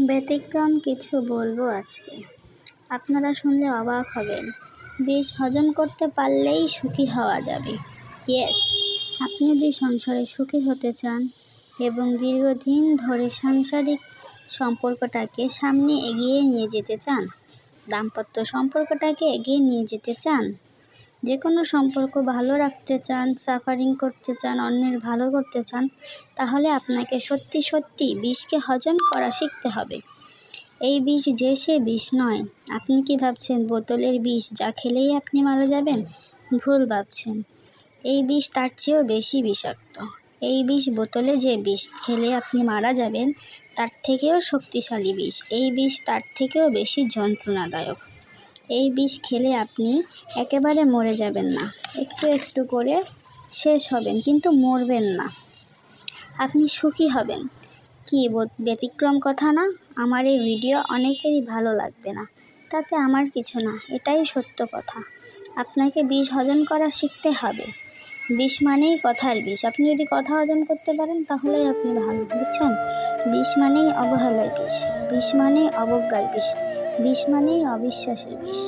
ব্যতিক্রম কিছু বলবো আজকে, আপনারা শুনলে অবাক হবেন। বিষ হজম করতে পারলেই সুখী হওয়া যাবে। ইয়েস, আপনি যদি সংসারে সুখী হতে চান এবং দীর্ঘদিন ধরে সাংসারিক সম্পর্কটাকে সামনে এগিয়ে নিয়ে যেতে চান, দাম্পত্য সম্পর্কটাকে এগিয়ে নিয়ে যেতে চান, যে কোনো সম্পর্ক ভালো রাখতে চান, সাফারিং করতে চান, অন্যের ভালো করতে চান, তাহলে আপনাকে সত্যি সত্যি বিষকে হজম করা শিখতে হবে। এই বিষ যে সে বিষ নয়। আপনি কি ভাবছেন বোতলের বিষ যা খেলেই আপনি মারা যাবেন? ভুল ভাবছেন। এই বিষ তার চেয়েও বেশি বিষাক্ত। এই বিষ বোতলে যে বিষ খেলে আপনি মারা যাবেন তার থেকেও শক্তিশালী বিষ। এই বিষ তার থেকেও বেশি যন্ত্রণাদায়ক। এই বিষ খেলে আপনি একেবারে মরে যাবেন না, একটু একটু করে শেষ হবেন, কিন্তু মরবেন না। আপনি সুখী হবেন। কি ব্যতিক্রম কথা না? আমার এই ভিডিও অনেকেরই ভালো লাগবে না, তাতে আমার কিছু না, এটাই সত্য কথা। আপনাকে বিষ হজম করা শিখতে হবে। বিষ মানেই কথার বিষ। আপনি যদি কথা হজম করতে পারেন তাহলেই আপনি ভালো, বুঝছেন? বিষ মানেই অবহেলার বিষ, বিষ মানেই অবজ্ঞার বিষ, বিষ মানেই অবিশ্বাসের বিষ।